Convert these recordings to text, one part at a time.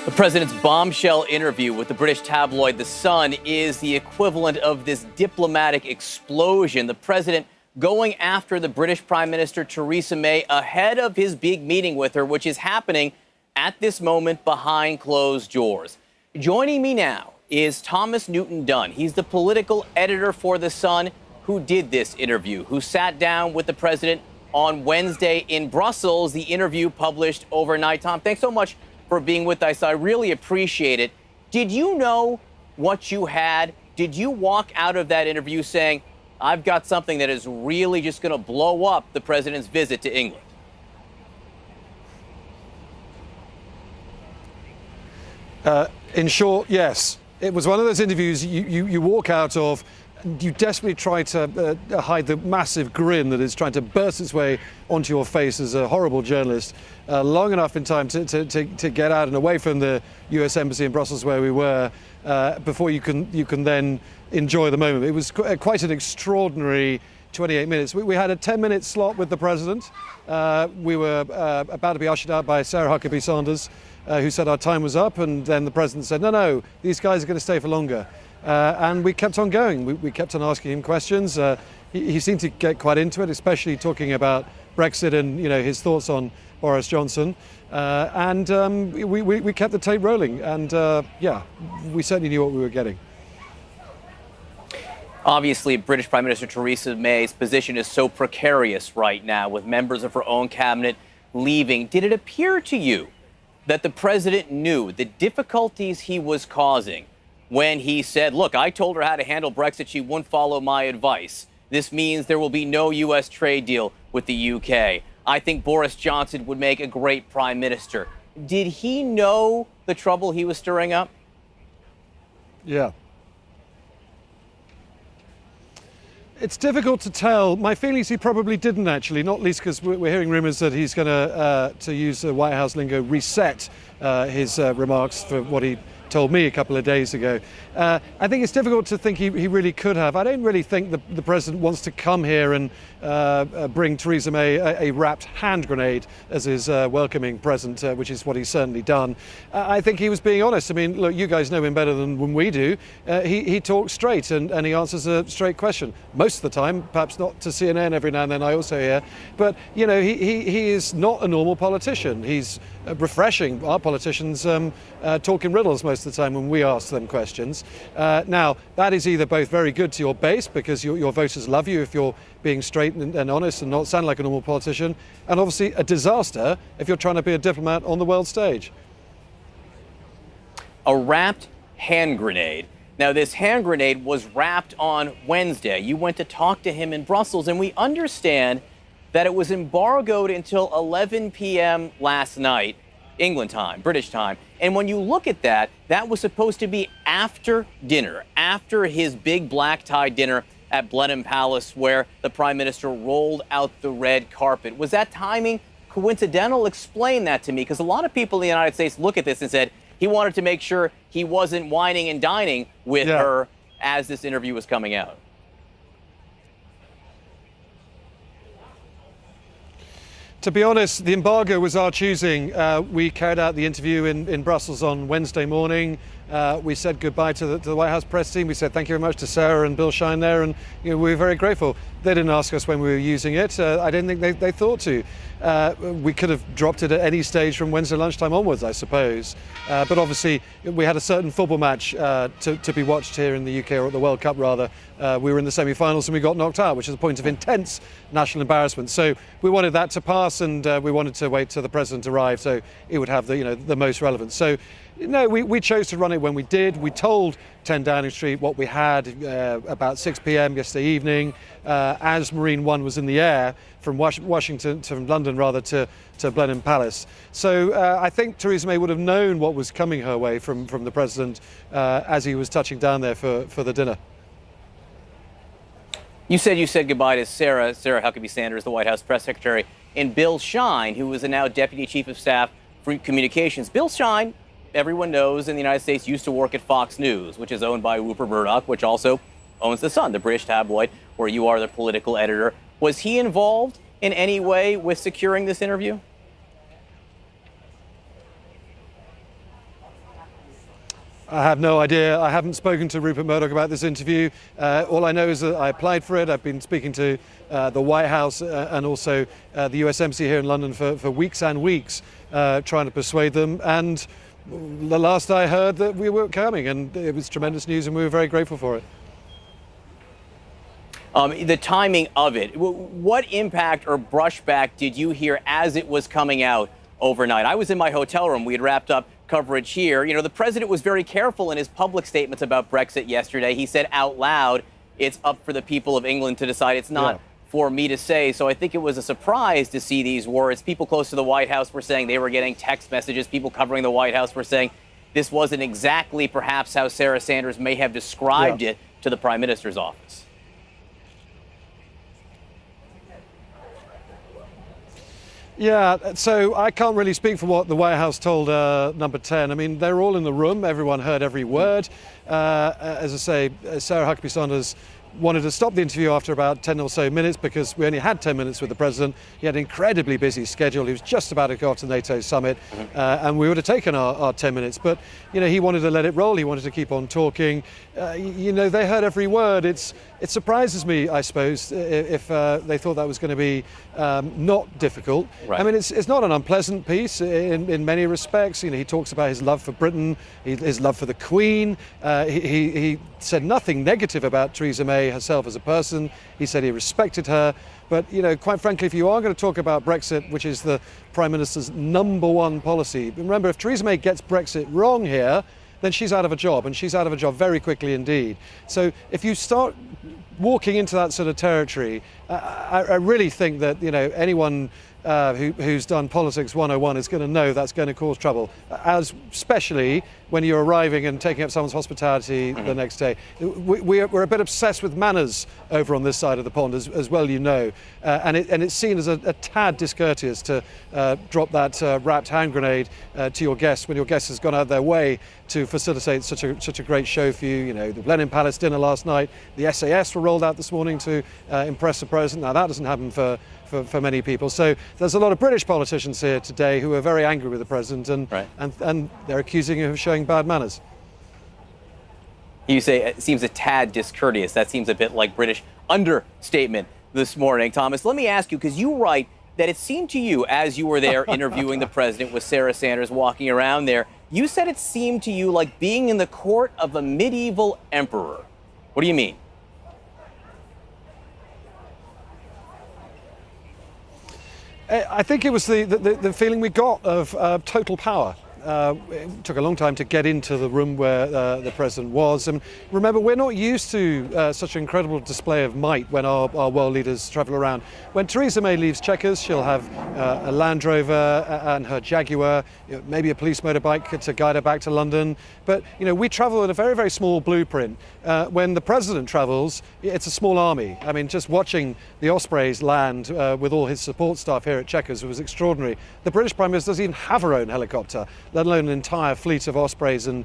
The president's bombshell interview with the British tabloid The Sun is the equivalent of this diplomatic explosion. The president going after the British Prime Minister Theresa May ahead of his big meeting with her, which is happening at this moment behind closed doors. Joining me now is Thomas Newton-Dunn. He's the political editor for The Sun who did this interview, who sat down with the president on Wednesday in Brussels, the interview published overnight. Tom, thanks so much for being with us. I really appreciate it. Did you know what you had? Did you walk out of that interview saying, I've got something that is really just going to blow up the president's visit to England? In short, yes. It was one of those interviews you walk out of. You desperately try to hide the massive grin that is trying to burst its way onto your face as a horrible journalist long enough in time to get out and away from the US Embassy in Brussels where we were before you can then enjoy the moment. It was quite an extraordinary 28 minutes. We had a 10-minute slot with the president. We were about to be ushered out by Sarah Huckabee Sanders, who said our time was up, and then the president said, no, these guys are going to stay for longer. And we kept on going. We kept on asking him questions. He seemed to get quite into it, especially talking about Brexit and his thoughts on Boris Johnson. And we kept the tape rolling. And we certainly knew what we were getting. Obviously, British Prime Minister Theresa May's position is so precarious right now, with members of her own cabinet leaving. Did it appear to you that the president knew the difficulties he was causing when he said, look, I told her how to handle Brexit, she wouldn't follow my advice. This means there will be no U.S. trade deal with the UK. I think Boris Johnson would make a great prime minister. Did he know the trouble he was stirring up? Yeah. It's difficult to tell. My feeling is he probably didn't actually, not least because we're hearing rumours that he's going to use White House lingo, reset his remarks for what he told me a couple of days ago. I think it's difficult to think he really could have. I don't really think the president wants to come here and bring Theresa May a wrapped hand grenade as his welcoming present, which is what he's certainly done. I think he was being honest. I mean, look, you guys know him better than we do. He talks straight and he answers a straight question. Most of the time, perhaps not to CNN every now and then, I also hear. But, he is not a normal politician. He's refreshing. Our politicians talk in riddles most of the time when we ask them questions. Now, that is either both very good to your base because your voters love you if you're being straight and honest and not sound like a normal politician, and obviously a disaster if you're trying to be a diplomat on the world stage. A wrapped hand grenade. Now, this hand grenade was wrapped on Wednesday. You went to talk to him in Brussels, and we understand that it was embargoed until 11 p.m. last night, England time, British time. And when you look at that, that was supposed to be after dinner, after his big black tie dinner at Blenheim Palace, where the prime minister rolled out the red carpet. Was that timing coincidental? Explain that to me, because a lot of people in the United States look at this and said he wanted to make sure he wasn't whining and dining with her as this interview was coming out. To be honest, the embargo was our choosing. We carried out the interview in Brussels on Wednesday morning. We said goodbye to the White House press team. We said thank you very much to Sarah and Bill Shine there, and we were very grateful. They didn't ask us when we were using it. I didn't think they thought to. We could have dropped it at any stage from Wednesday lunchtime onwards, I suppose. But obviously, we had a certain football match to be watched here in the UK, or at the World Cup rather. We were in the semi-finals and we got knocked out, which is a point of intense national embarrassment. So we wanted that to pass, and we wanted to wait till the president arrived so it would have the most relevance. So no, we chose to run it when we did. We told 10 Downing Street what we had about 6 p.m. yesterday evening, as Marine One was in the air from Washington, from London rather, to Blenheim Palace. So I think Theresa May would have known what was coming her way from the president as he was touching down there for the dinner. You said goodbye to Sarah Huckabee Sanders, the White House press secretary, and Bill Shine, who is a now deputy chief of staff for communications. Bill Shine, everyone knows in the United States, used to work at Fox News, which is owned by Rupert Murdoch, which also owns The Sun, the British tabloid, where you are the political editor. Was he involved in any way with securing this interview? I have no idea. I haven't spoken to Rupert Murdoch about this interview. All I know is that I applied for it. I've been speaking to the White House and also the US Embassy here in London for weeks and weeks, trying to persuade them. And the last I heard that we were coming, and it was tremendous news, and we were very grateful for it. The timing of it, what impact or brushback did you hear as it was coming out overnight? I was in my hotel room. We had wrapped up coverage here. You know, the president was very careful in his public statements about Brexit yesterday. He said out loud, it's up for the people of England to decide. It's not for me to say. So I think it was a surprise to see these words. People close to the White House were saying they were getting text messages. People covering the White House were saying this wasn't exactly perhaps how Sarah Sanders may have described it to the prime minister's office. Yeah, so I can't really speak for what the White House told Number 10. I mean, they're all in the room. Everyone heard every word. As I say, Sarah Huckabee Sanders wanted to stop the interview after about 10 or so minutes because we only had 10 minutes with the president. He had an incredibly busy schedule. He was just about to go off to the NATO summit, and we would have taken our 10 minutes. But, you know, he wanted to let it roll. He wanted to keep on talking. You know, they heard every word. It surprises me, I suppose, if they thought that was going to be not difficult. Right. I mean, it's not an unpleasant piece in many respects. You know, he talks about his love for Britain, his love for the Queen. He said nothing negative about Theresa May herself as a person. He said he respected her. But, you know, quite frankly, if you are going to talk about Brexit, which is the Prime Minister's #1 policy, remember, if Theresa May gets Brexit wrong here, then she's out of a job, and she's out of a job very quickly indeed. So if you start walking into that sort of territory, I really think that, you know, anyone who's done politics 101 is going to know that's going to cause trouble, especially when you're arriving and taking up someone's hospitality the next day. We're a bit obsessed with manners over on this side of the pond, as well, you know, and it's seen as a tad discourteous to drop that wrapped hand grenade to your guests when your guest has gone out of their way to facilitate such a great show for you. You know, the Blenheim Palace dinner last night, the SAS were rolled out this morning to impress the president. Now that doesn't happen for many people. So there's a lot of British politicians here today who are very angry with the president, and they're accusing him of showing bad manners. You say it seems a tad discourteous. That seems a bit like British understatement this morning. Thomas, let me ask you, because you write that it seemed to you as you were there interviewing the president with Sarah Sanders walking around there, you said it seemed to you like being in the court of a medieval emperor. What do you mean? I think it was the feeling we got of total power. It took a long time to get into the room where the president was. And remember, we're not used to such an incredible display of might when our world leaders travel around. When Theresa May leaves Chequers, she'll have a Land Rover and her Jaguar, you know, maybe a police motorbike to guide her back to London. But, you know, we travel at a very, very small blueprint. When the president travels, it's a small army. I mean, just watching the Ospreys land with all his support staff here at Chequers was extraordinary. The British Prime Minister doesn't even have her own helicopter, let alone an entire fleet of Ospreys and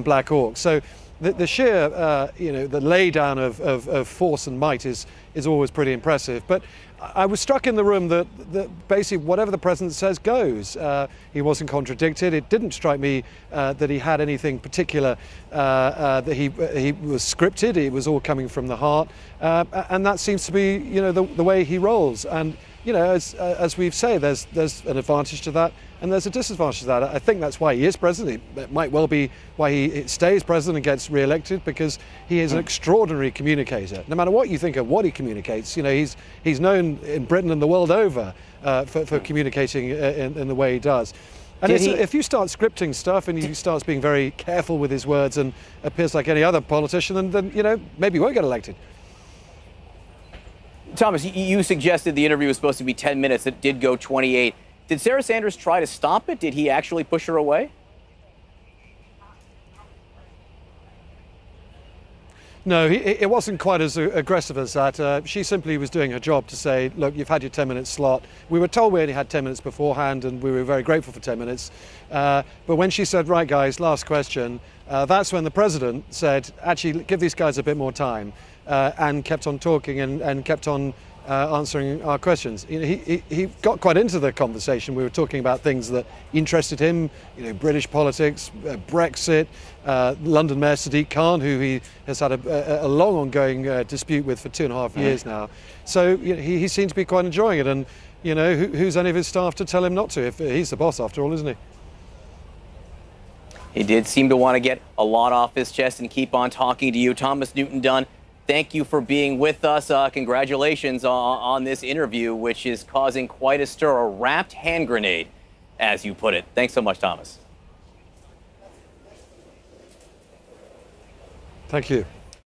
Black Hawks. So the sheer, you know, the laydown of force and might is always pretty impressive. But I was struck in the room that basically whatever the president says goes. He wasn't contradicted. It didn't strike me that he had anything particular, that he was scripted. It was all coming from the heart. And that seems to be, you know, the way he rolls. And, you know, as we've said, there's an advantage to that and there's a disadvantage to that. I think that's why he is president. It might well be why he stays president and gets re-elected, because he is an extraordinary communicator. No matter what you think of what he communicates, you know, he's known in Britain and the world over for communicating in the way he does. And if you start scripting stuff and he starts being very careful with his words and appears like any other politician, then you know, maybe he won't get elected. Thomas, you suggested the interview was supposed to be 10 minutes. It did go 28. Did Sarah Sanders try to stop it? Did he actually push her away? No, it wasn't quite as aggressive as that. She simply was doing her job to say, look, you've had your 10-minute slot. We were told we only had 10 minutes beforehand, and we were very grateful for 10 minutes. But when she said, right, guys, last question, that's when the president said, actually, give these guys a bit more time, and kept on talking and kept on answering our questions. You know, he got quite into the conversation. We were talking about things that interested him, you know, British politics, Brexit, London Mayor Sadiq Khan, who he has had a long ongoing dispute with for 2.5 years now. So you know, he seemed to be quite enjoying it. And you know, who's any of his staff to tell him not to? If he's the boss after all, isn't he? He did seem to want to get a lot off his chest and keep on talking to you. Thomas Newton-Dunn, thank you for being with us. Congratulations on this interview, which is causing quite a stir, a wrapped hand grenade, as you put it. Thanks so much, Thomas. Thank you.